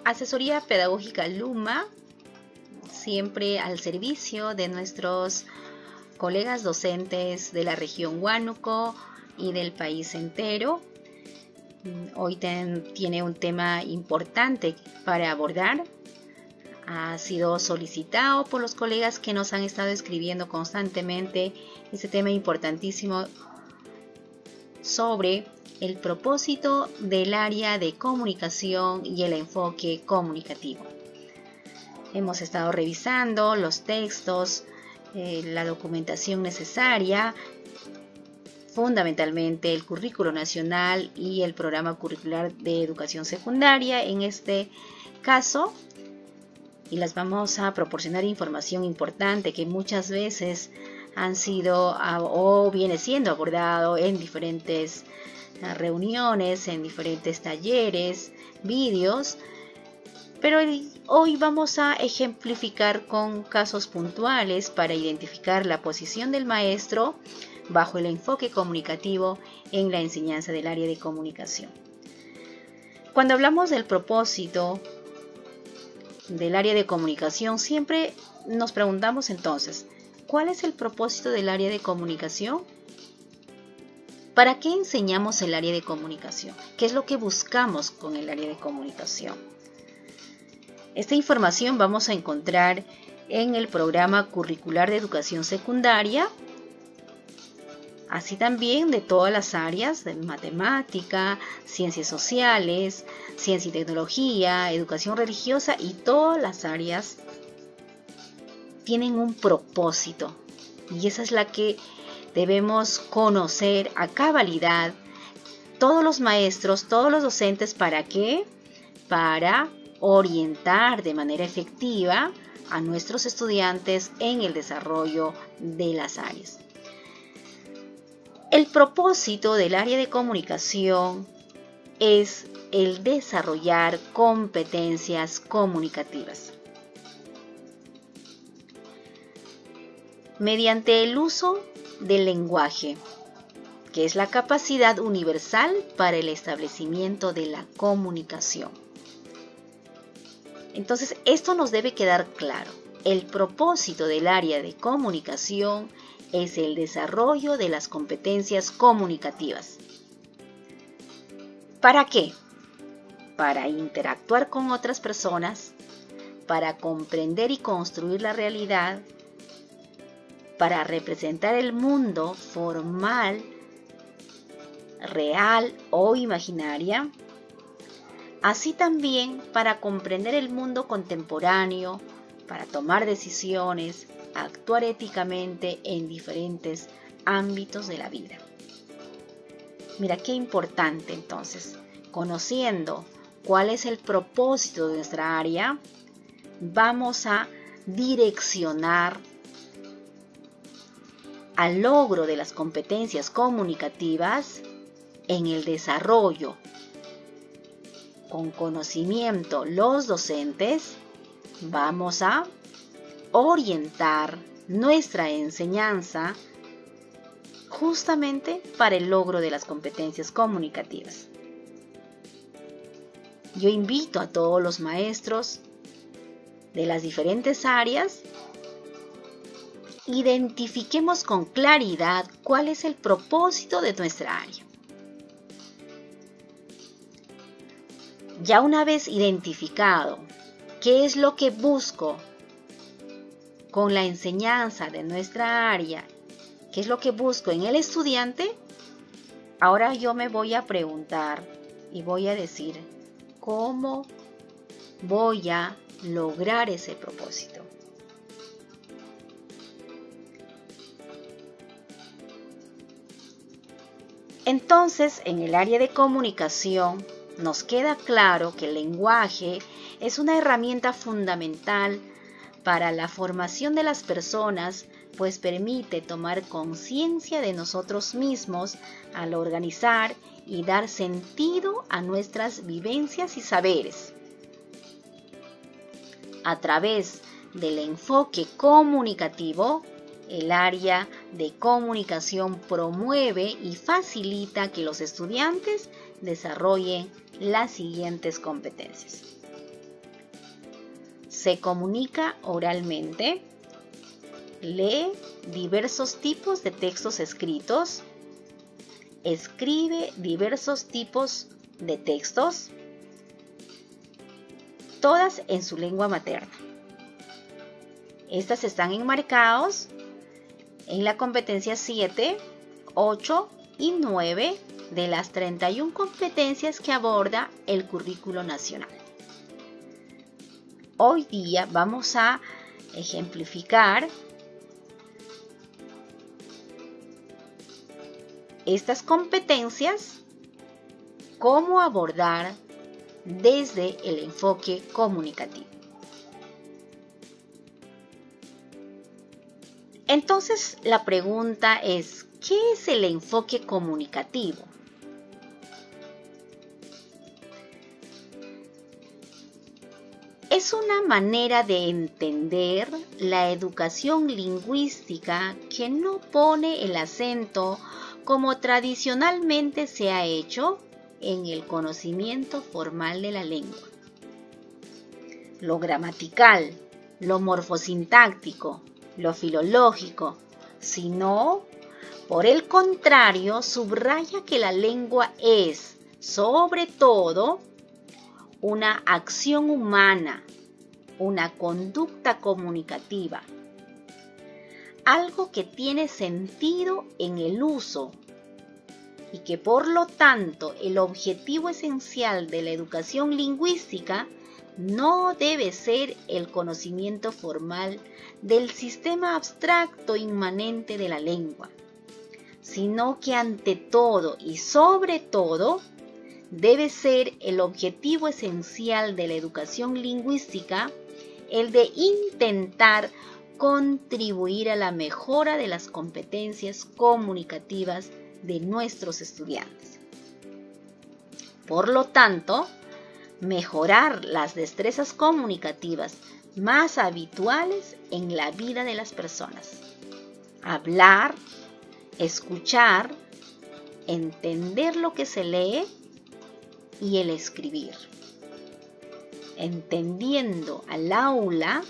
Asesoría Pedagógica Luma, siempre al servicio de nuestros colegas docentes de la región Huánuco y del país entero. Hoy tiene un tema importante para abordar. Ha sido solicitado por los colegas que nos han estado escribiendo constantemente este tema importantísimo sobre el propósito del área de comunicación y el enfoque comunicativo. Hemos estado revisando los textos, la documentación necesaria, fundamentalmente el currículo nacional y el programa curricular de educación secundaria en este caso, y les vamos a proporcionar información importante que muchas veces han sido o viene siendo abordado en diferentes reuniones, en diferentes talleres, vídeos, pero hoy vamos a ejemplificar con casos puntuales para identificar la posición del maestro bajo el enfoque comunicativo en la enseñanza del área de comunicación. Cuando hablamos del propósito del área de comunicación, siempre nos preguntamos entonces, ¿cuál es el propósito del área de comunicación? ¿Para qué enseñamos el área de comunicación? ¿Qué es lo que buscamos con el área de comunicación? Esta información vamos a encontrar en el programa curricular de educación secundaria, así también de todas las áreas de matemática, ciencias sociales, ciencia y tecnología, educación religiosa, y todas las áreas tienen un propósito, y esa es la que debemos conocer a cabalidad todos los maestros, todos los docentes. ¿Para qué? Para orientar de manera efectiva a nuestros estudiantes en el desarrollo de las áreas. El propósito del área de comunicación es el desarrollar competencias comunicativas mediante el uso del lenguaje, que es la capacidad universal para el establecimiento de la comunicación. Entonces, esto nos debe quedar claro. El propósito del área de comunicación es el desarrollo de las competencias comunicativas. ¿Para qué? Para interactuar con otras personas, para comprender y construir la realidad, para representar el mundo formal, real o imaginaria, así también para comprender el mundo contemporáneo, para tomar decisiones, actuar éticamente en diferentes ámbitos de la vida. Mira qué importante entonces, conociendo cuál es el propósito de nuestra área, vamos a direccionar al logro de las competencias comunicativas en el desarrollo. Con conocimiento, los docentes vamos a orientar nuestra enseñanza justamente para el logro de las competencias comunicativas. Yo invito a todos los maestros de las diferentes áreas, identifiquemos con claridad cuál es el propósito de nuestra área. Ya una vez identificado qué es lo que busco con la enseñanza de nuestra área, qué es lo que busco en el estudiante, ahora yo me voy a preguntar y voy a decir, ¿cómo voy a lograr ese propósito? Entonces, en el área de comunicación, nos queda claro que el lenguaje es una herramienta fundamental para la formación de las personas, pues permite tomar conciencia de nosotros mismos al organizar y dar sentido a nuestras vivencias y saberes. A través del enfoque comunicativo, el área de comunicación promueve y facilita que los estudiantes desarrollen las siguientes competencias. se comunica oralmente, lee diversos tipos de textos escritos, escribe diversos tipos de textos, todas en su lengua materna. Estas están enmarcados en la competencia 7, 8 y 9 de las 31 competencias que aborda el currículo nacional. Hoy día vamos a ejemplificar estas competencias, cómo abordar desde el enfoque comunicativo. Entonces, la pregunta es, ¿qué es el enfoque comunicativo? Es una manera de entender la educación lingüística que no pone el acento como tradicionalmente se ha hecho en el conocimiento formal de la lengua. Lo gramatical, lo morfosintáctico, lo filológico, sino, por el contrario, subraya que la lengua es, sobre todo, una acción humana, una conducta comunicativa, algo que tiene sentido en el uso y que por lo tanto el objetivo esencial de la educación lingüística no debe ser el conocimiento formal del sistema abstracto inmanente de la lengua, sino que ante todo y sobre todo debe ser el objetivo esencial de la educación lingüística el de intentar contribuir a la mejora de las competencias comunicativas de nuestros estudiantes. Por lo tanto, mejorar las destrezas comunicativas más habituales en la vida de las personas. Hablar, escuchar, entender lo que se lee y el escribir. Entendiendo al aula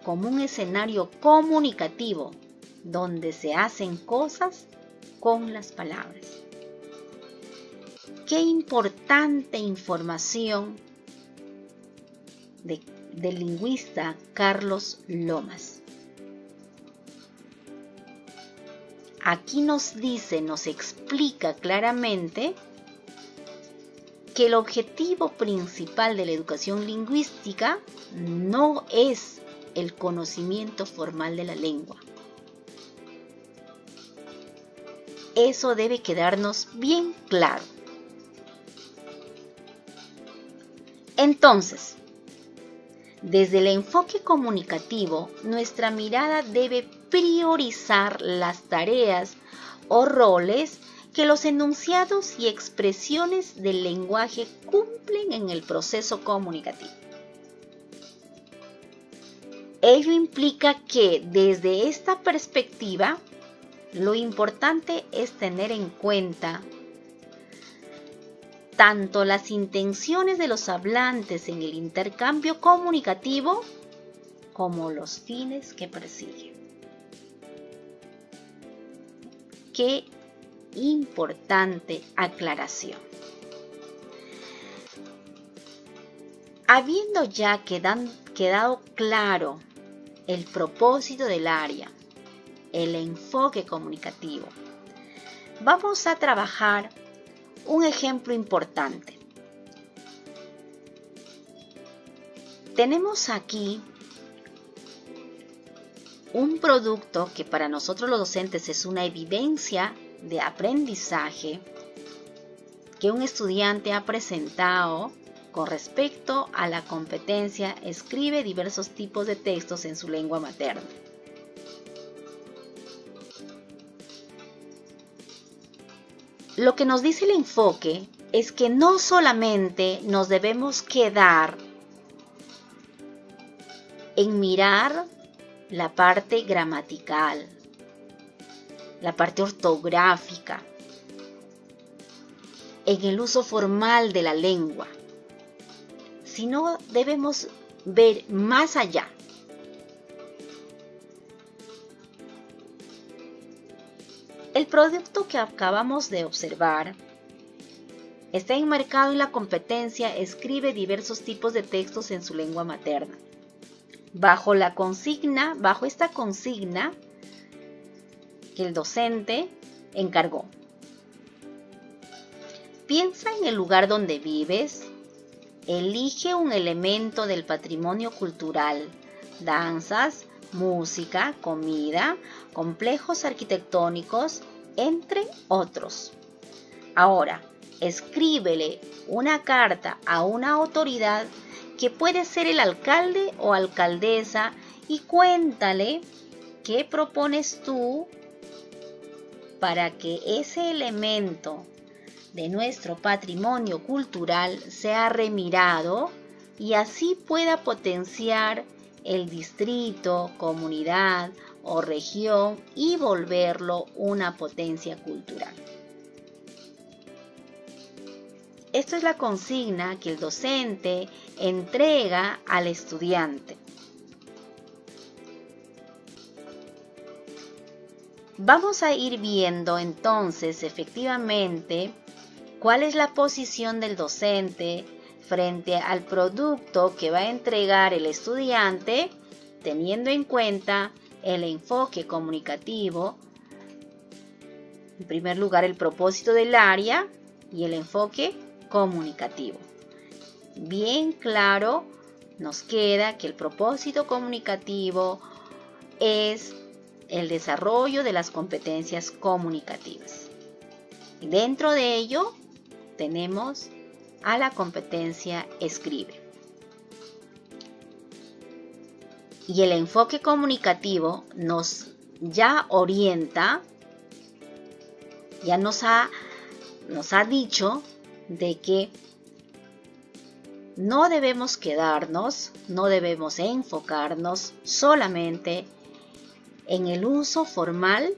como un escenario comunicativo donde se hacen cosas con las palabras. Qué importante información del lingüista Carlos Lomas. Aquí nos dice, nos explica claramente que el objetivo principal de la educación lingüística no es el conocimiento formal de la lengua. Eso debe quedarnos bien claro. Entonces, desde el enfoque comunicativo, nuestra mirada debe priorizar las tareas o roles que los enunciados y expresiones del lenguaje cumplen en el proceso comunicativo. Ello implica que, desde esta perspectiva, lo importante es tener en cuenta tanto las intenciones de los hablantes en el intercambio comunicativo como los fines que persiguen. Qué importante aclaración. Habiendo ya quedado claro el propósito del área, el enfoque comunicativo, vamos a trabajar un ejemplo importante. Tenemos aquí un producto que para nosotros los docentes es una evidencia de aprendizaje que un estudiante ha presentado con respecto a la competencia escribe diversos tipos de textos en su lengua materna. Lo que nos dice el enfoque es que no solamente nos debemos quedar en mirar la parte gramatical, la parte ortográfica, en el uso formal de la lengua, sino debemos ver más allá. El producto que acabamos de observar está enmarcado en la competencia escribe diversos tipos de textos en su lengua materna. Bajo esta consigna que el docente encargó. Piensa en el lugar donde vives. Elige un elemento del patrimonio cultural, danzas, música, comida, complejos arquitectónicos, entre otros. Ahora, escríbele una carta a una autoridad que puede ser el alcalde o alcaldesa y cuéntale qué propones tú para que ese elemento de nuestro patrimonio cultural sea remirado y así pueda potenciar el distrito, comunidad o región y volverlo una potencia cultural. Esto es la consigna que el docente entrega al estudiante. Vamos a ir viendo entonces efectivamente cuál es la posición del docente frente al producto que va a entregar el estudiante, teniendo en cuenta el enfoque comunicativo, en primer lugar el propósito del área y el enfoque comunicativo. Bien claro nos queda que el propósito comunicativo es el desarrollo de las competencias comunicativas. Y dentro de ello tenemos a la competencia escribe. Y el enfoque comunicativo nos ya orienta, ya nos ha dicho de que no debemos quedarnos, no debemos enfocarnos solamente en el uso formal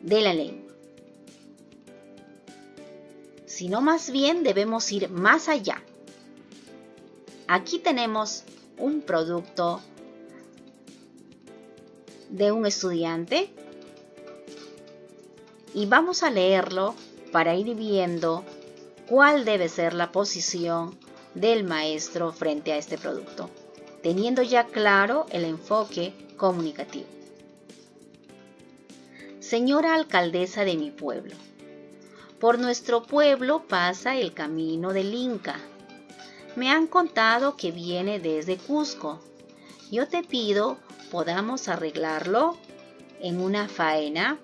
de la lengua, sino más bien debemos ir más allá. Aquí tenemos un producto de un estudiante y vamos a leerlo para ir viendo cuál debe ser la posición del maestro frente a este producto, teniendo ya claro el enfoque comunicativo. Señora alcaldesa de mi pueblo, por nuestro pueblo pasa el camino del Inca. Me han contado que viene desde Cusco. Yo te pido podamos arreglarlo en una faena.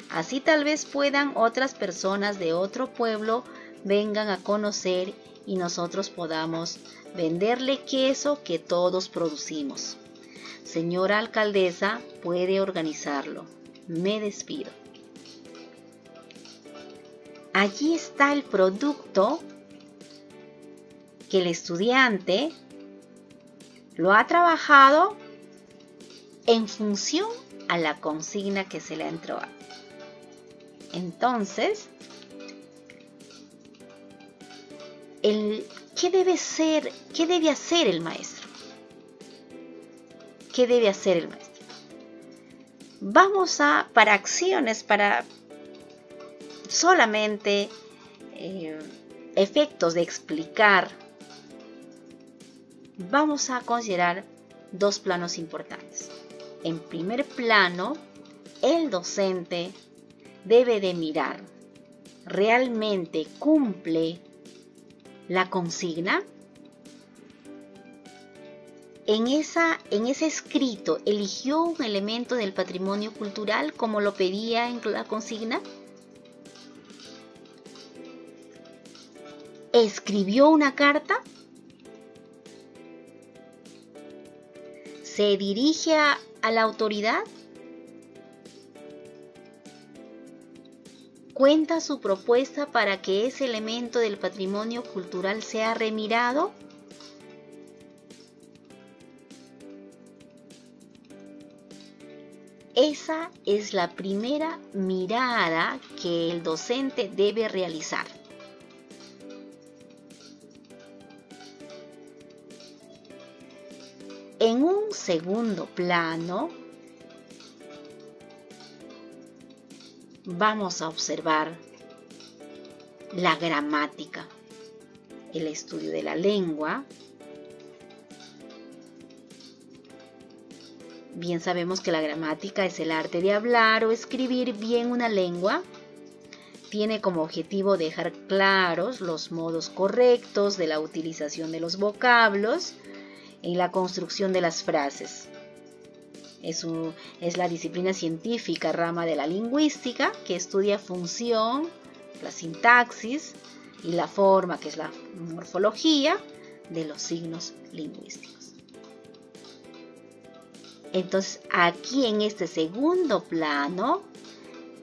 Así tal vez puedan otras personas de otro pueblo vengan a conocer y nosotros podamos venderle queso que todos producimos. Señora alcaldesa, puede organizarlo. Me despido. Allí está el producto que el estudiante lo ha trabajado en función a la consigna que se le ha entregado. Entonces, ¿qué debe hacer el maestro? ¿Qué debe hacer el maestro? Vamos para acciones, para solamente efectos de explicar, vamos a considerar dos planos importantes. En primer plano, el docente debe de mirar, ¿realmente cumple la consigna? En ese escrito, ¿eligió un elemento del patrimonio cultural como lo pedía en la consigna? ¿Escribió una carta? ¿Se dirige a la autoridad? ¿Cuenta su propuesta para que ese elemento del patrimonio cultural sea remirado? Esa es la primera mirada que el docente debe realizar. En un segundo plano, vamos a observar la gramática, el estudio de la lengua. Bien sabemos que la gramática es el arte de hablar o escribir bien una lengua. Tiene como objetivo dejar claros los modos correctos de la utilización de los vocablos en la construcción de las frases. Es la disciplina científica, rama de la lingüística, que estudia función, la sintaxis y la forma, que es la morfología de los signos lingüísticos. Entonces, aquí en este segundo plano,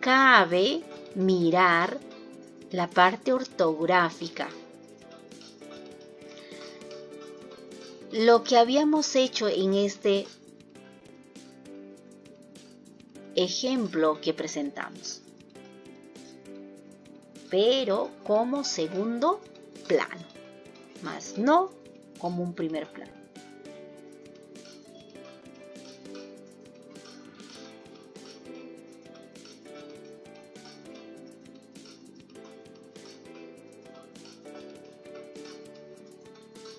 cabe mirar la parte ortográfica. Lo que habíamos hecho en este ejemplo que presentamos, pero como segundo plano, más no como un primer plano.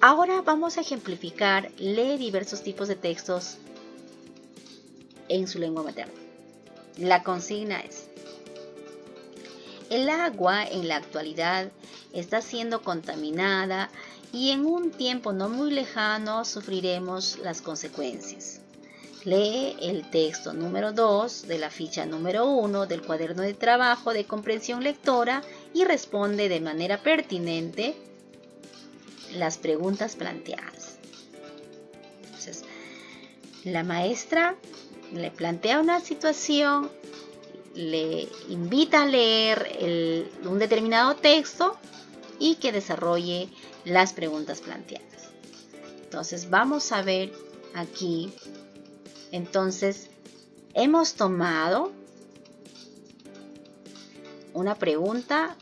Ahora vamos a ejemplificar, lee diversos tipos de textos en su lengua materna. La consigna es: el agua en la actualidad está siendo contaminada y en un tiempo no muy lejano sufriremos las consecuencias. Lee el texto número 2 de la ficha número 1 del cuaderno de trabajo de comprensión lectora y responde de manera pertinente las preguntas planteadas. Entonces, la maestra le plantea una situación, le invita a leer un determinado texto y que desarrolle las preguntas planteadas. Entonces, vamos a ver aquí. Entonces, hemos tomado una pregunta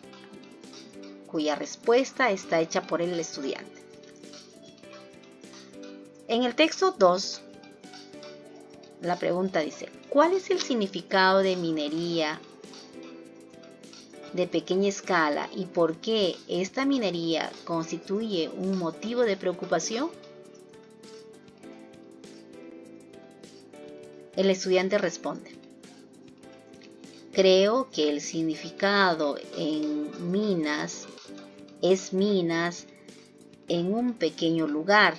cuya respuesta está hecha por el estudiante. En el texto 2, la pregunta dice: ¿cuál es el significado de minería de pequeña escala y por qué esta minería constituye un motivo de preocupación? El estudiante responde: creo que el significado en minas es minas en un pequeño lugar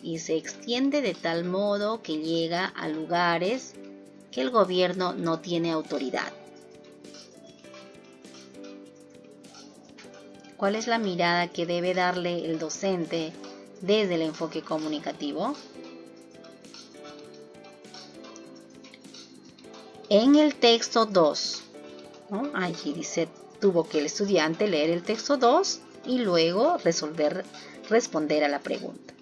y se extiende de tal modo que llega a lugares que el gobierno no tiene autoridad. ¿Cuál es la mirada que debe darle el docente desde el enfoque comunicativo? En el texto 2, ¿no? Allí dice, tuvo que el estudiante leer el texto 2 y luego responder a la pregunta.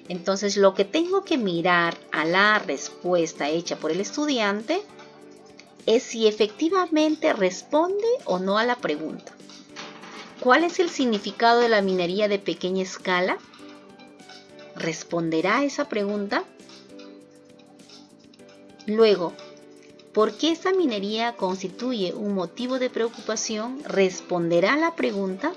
Entonces, lo que tengo que mirar a la respuesta hecha por el estudiante es si efectivamente responde o no a la pregunta. ¿Cuál es el significado de la minería de pequeña escala? ¿Responderá a esa pregunta? Luego, ¿por qué esta minería constituye un motivo de preocupación? ¿Responderá a la pregunta?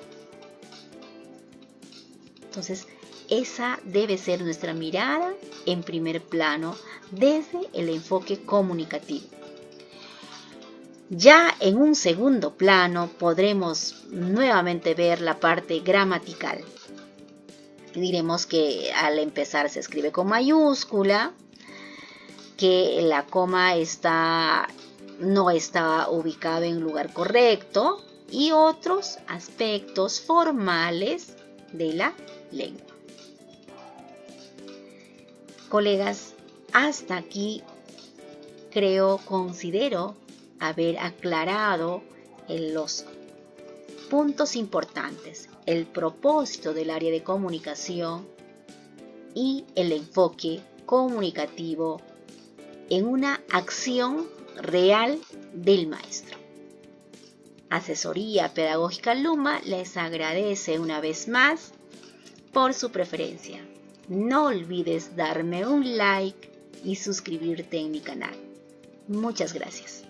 Entonces, esa debe ser nuestra mirada en primer plano desde el enfoque comunicativo. Ya en un segundo plano podremos nuevamente ver la parte gramatical. Diremos que al empezar se escribe con mayúscula, que la coma no está ubicado en el lugar correcto y otros aspectos formales de la lengua. Colegas, hasta aquí considero haber aclarado los puntos importantes, el propósito del área de comunicación y el enfoque comunicativo en una acción real del maestro. Asesoría Pedagógica Luma les agradece una vez más por su preferencia. No olvides darme un like y suscribirte en mi canal. Muchas gracias.